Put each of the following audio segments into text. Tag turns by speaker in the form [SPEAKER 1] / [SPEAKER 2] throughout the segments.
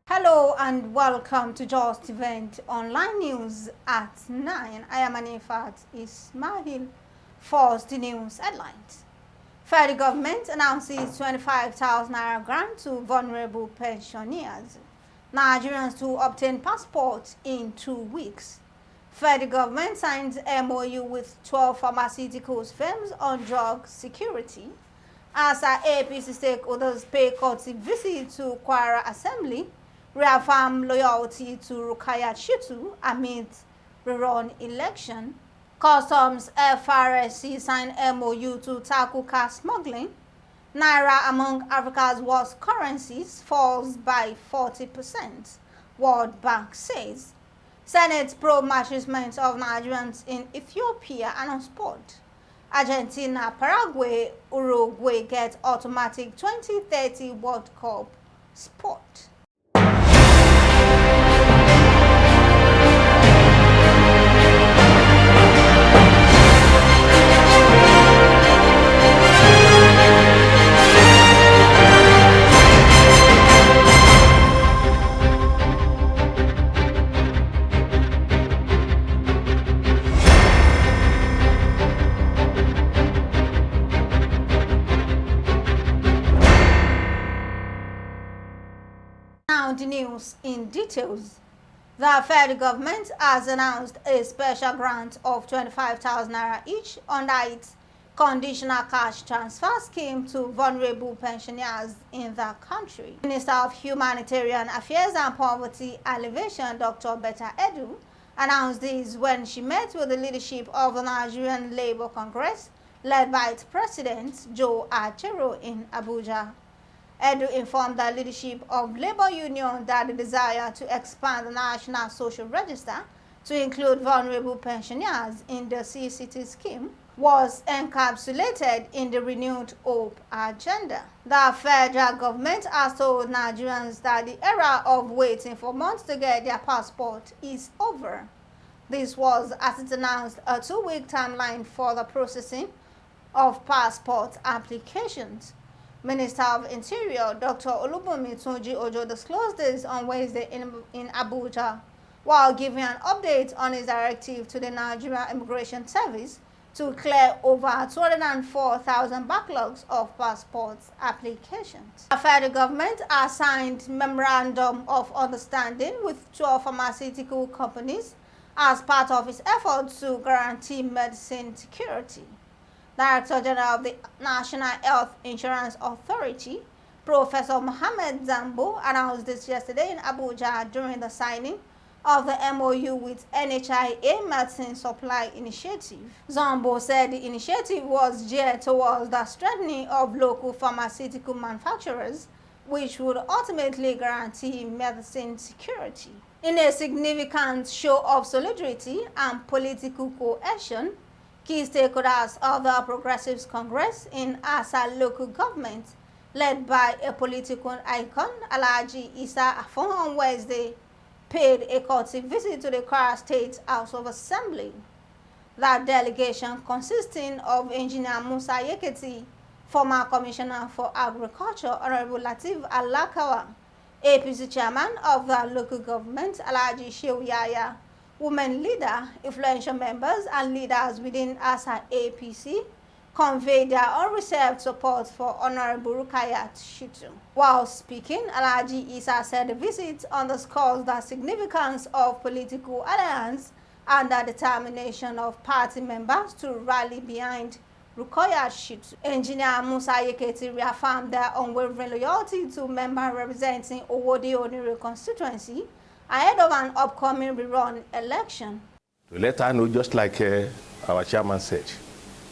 [SPEAKER 1] Hello and welcome to Justeventonline News at 9. I am Anifat Ismail. First, the news headlines. Fed Govt announces 25,000 Naira grant to vulnerable pensioners. Nigerians to obtain passports in 2 weeks. Fed Govt signs MOU with 12 pharmaceutical firms on drug security. As our APC stakeholders pay courtesy visit to Kwara Assembly, reaffirm loyalty to Rukayah Shittu amidst Rerun election. Customs FRSC signed MOU to tackle car smuggling. Naira among Africa's worst currencies falls by 40%, World Bank says. Senate probe maltreatment of Nigerians in Ethiopia and on sport. Argentina, Paraguay, Uruguay get automatic 2030 World Cup spot. Now the news in details. The Fed Govt has announced a special grant of 25,000 Naira each under its conditional cash transfer scheme to vulnerable pensioners in the country. Minister of Humanitarian Affairs and Poverty Alleviation, Dr. Betta Edu, announced this when she met with the leadership of the Nigerian Labour Congress, led by its president, Jeo Tv, in Abuja. Edu informed the leadership of Labour Union that the desire to expand the National Social Register to include vulnerable pensioners in the CCT scheme was encapsulated in the renewed Hope agenda. The federal government has told Nigerians that the era of waiting for months to get their passport is over. This was as it announced a 2-week timeline for the processing of passport applications. Minister of Interior, Dr. Olubunmi Tunji Ojo, disclosed this on Wednesday in Abuja, while giving an update on his directive to the Nigerian Immigration Service to clear over 204,000 backlogs of passport applications. The Federal Govt has signed Memorandum of Understanding with 12 pharmaceutical companies as part of its efforts to guarantee medicine security. Director General of the National Health Insurance Authority, Professor Mohammed Zambo, announced this yesterday in Abuja during the signing of the MOU with NHIA Medicine Supply Initiative. Zambo said the initiative was geared towards the strengthening of local pharmaceutical manufacturers, which would ultimately guarantee medicine security. In a significant show of solidarity and political cohesion, key stakeholders of the Progressives Congress in Asa local government, led by a political icon, Alhaji Isa Afon, on Wednesday, paid a courtesy visit to the Kwara State House of Assembly. That delegation, consisting of Engineer Musa Yekiti, former Commissioner for Agriculture, Honorable Latif Alakawa, APC Chairman of the local government, Alhaji Shehu Yaya, women leader, influential members, and leaders within ASA APC conveyed their unreserved support for Honorable Rukayah Shittu. While speaking, Alhaji Isa said the visit underscores the significance of political alliance and the determination of party members to rally behind Rukayah Shittu. Engineer Musa Yekiti reaffirmed their unwavering loyalty to members representing Owode Onire constituency ahead of an upcoming Rerun election.
[SPEAKER 2] To let her know, just like our chairman said,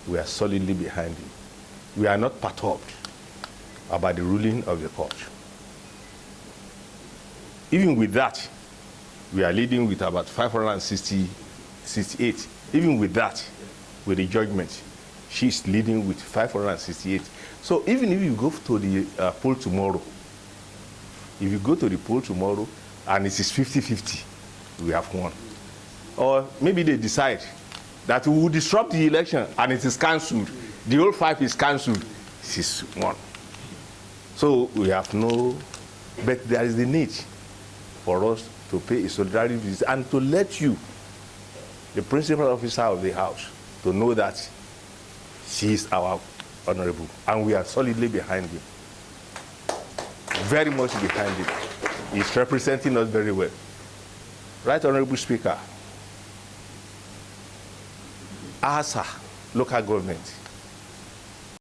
[SPEAKER 2] we are solidly behind him. We are not perturbed about the ruling of the court. Even with that, we are leading with about 568. Even with that, with the judgment, she's leading with 568. So even if you go to the poll tomorrow, and it is 50-50, we have won. Or maybe they decide that we will disrupt the election and it is cancelled. The whole 5 is cancelled. This is won. So we have no, but there is the need for us to pay a solidarity visit and to let you, the principal officer of the House, to know that she is our honorable, and we are solidly behind him. Very much behind him. He's representing us very well. Right, Honorable Speaker, ASA, local government.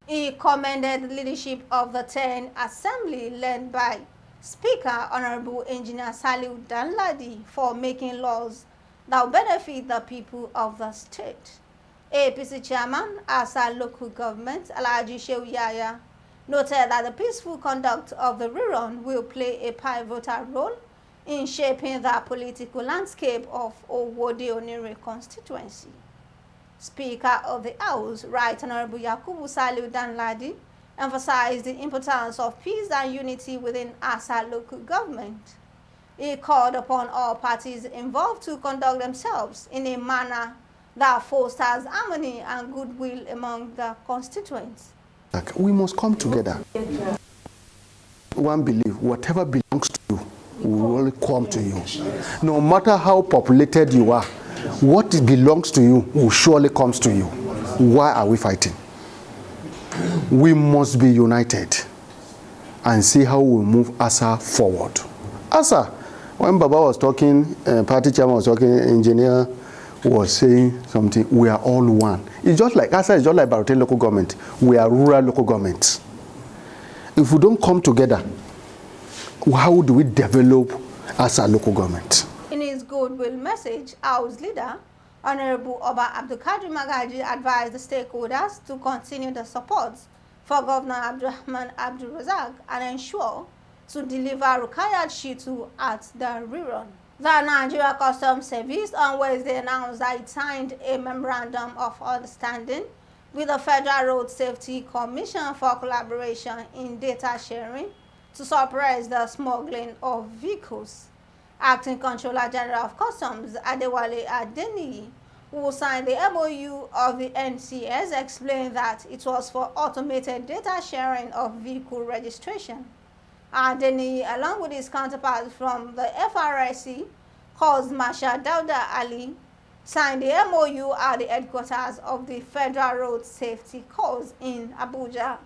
[SPEAKER 1] He commended the leadership of the 10th Assembly led by Speaker Honorable Engineer Saliu Danladi for making laws that will benefit the people of the state. APC Chairman, ASA local government, Alhaji Shehu Yahya, noted that the peaceful conduct of the Rerun will play a pivotal role in shaping the political landscape of Owode Onire constituency. Speaker of the House, Right Honorable Yakubu Saliu Danladi, emphasized the importance of peace and unity within ASA local government. He called upon all parties involved to conduct themselves in a manner that fosters harmony and goodwill among the constituents.
[SPEAKER 3] We must come together. One belief, whatever belongs to you will come to you. No matter how populated you are, what belongs to you will surely comes to you. Why are we fighting? We must be united and see how we move ASA forward. ASA, when Baba was talking, party chairman was talking, engineer was saying something, we are all one. It's just like ASA is just like Barote local government. We are rural local governments. If we don't come together, how do we develop ASA local government?
[SPEAKER 1] In his goodwill message, House Leader Honorable Oba Abdulkadir Magaji advised the stakeholders to continue the support for Governor Abdurrahman Abdul Razak and ensure to deliver Rukayah Shittu at the Rerun. The Nigeria Customs Service on Wednesday announced that it signed a memorandum of understanding with the Federal Road Safety Commission for collaboration in data sharing to suppress the smuggling of vehicles. Acting Controller General of Customs Adewale Adeniyi, who signed the MOU of the NCS, explained that it was for automated data sharing of vehicle registration. Adeniyi, along with his counterparts from the FRSC, Cos Marshal Dauda Ali, signed the MOU at the headquarters of the Federal Road Safety Corps in Abuja,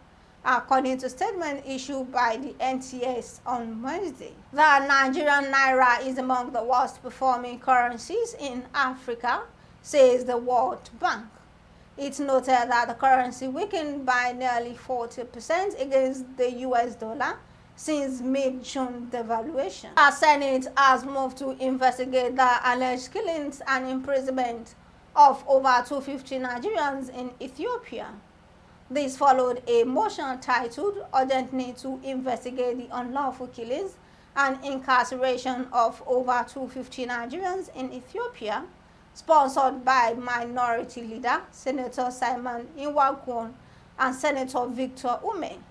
[SPEAKER 1] according to a statement issued by the NCS on Wednesday. The Nigerian Naira is among the worst performing currencies in Africa, says the World Bank. It noted that the currency weakened by nearly 40% against the US dollar since mid-June devaluation. Our Senate has moved to investigate the alleged killings and imprisonment of over 250 Nigerians in Ethiopia. This followed a motion titled urgently to investigate the unlawful killings and incarceration of over 250 Nigerians in Ethiopia, sponsored by Minority Leader Senator Simon Inwakwon and Senator Victor Ume.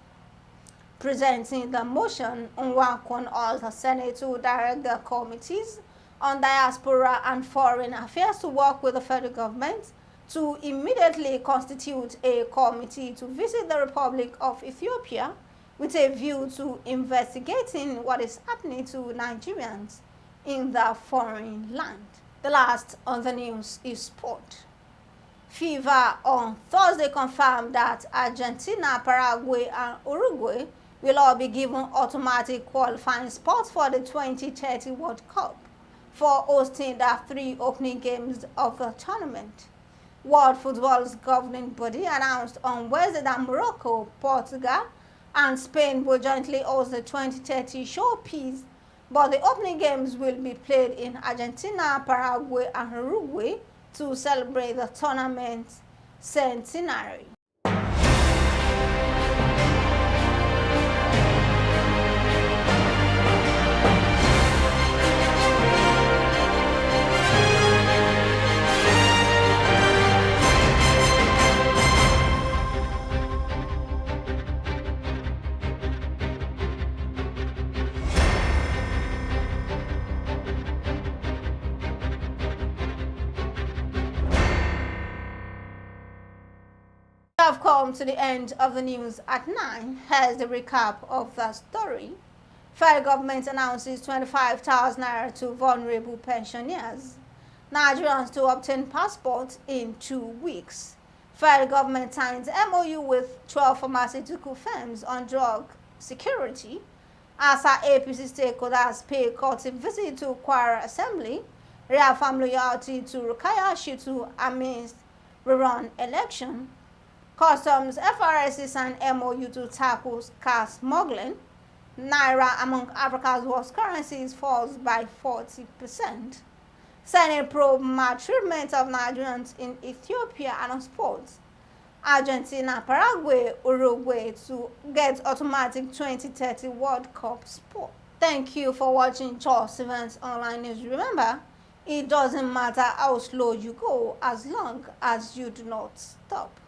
[SPEAKER 1] Presenting the motion, Inwakwon urged the Senate to direct the committees on diaspora and foreign affairs to work with the federal government to immediately constitute a committee to visit the Republic of Ethiopia with a view to investigating what is happening to Nigerians in the foreign land. The last on the news is sport. FIFA on Thursday confirmed that Argentina, Paraguay, and Uruguay will all be given automatic qualifying spots for the 2030 World Cup for hosting the 3 opening games of the tournament. World Football's governing body announced on Wednesday that Morocco, Portugal, and Spain will jointly host the 2030 showpiece, but the opening games will be played in Argentina, Paraguay, and Uruguay to celebrate the tournament's centenary. We have come to the end of the news at 9. Here's the recap of the story. Fed government announces 25,000 naira to vulnerable pensioners. Nigerians to obtain passports in 2 weeks. Fed government signs MOU with 12 pharmaceutical firms on drug security. As our APC stakeholders pay courtesy visit to Kwara Assembly. Reaffirm loyalty to Rukayah, Shittu amidst Rerun election. Customs FRSC signed MOU to tackle car smuggling. Naira among Africa's worst currencies falls by 40%. Senate probe maltreatment of Nigerians in Ethiopia and on sports. Argentina, Paraguay, Uruguay to get automatic 2030 World Cup sport. Thank you for watching Justeventonline News. Remember, it doesn't matter how slow you go as long as you do not stop.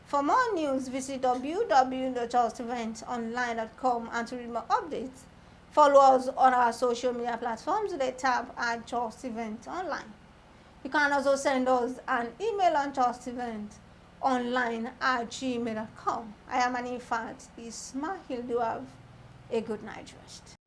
[SPEAKER 1] For more news, visit www.justeventonline.com and to read more updates, follow us on our social media platforms with a tab at Justeventonline. You can also send us an email on justeventonline@gmail.com. I am Anifat Ismail. Do have a good night rest.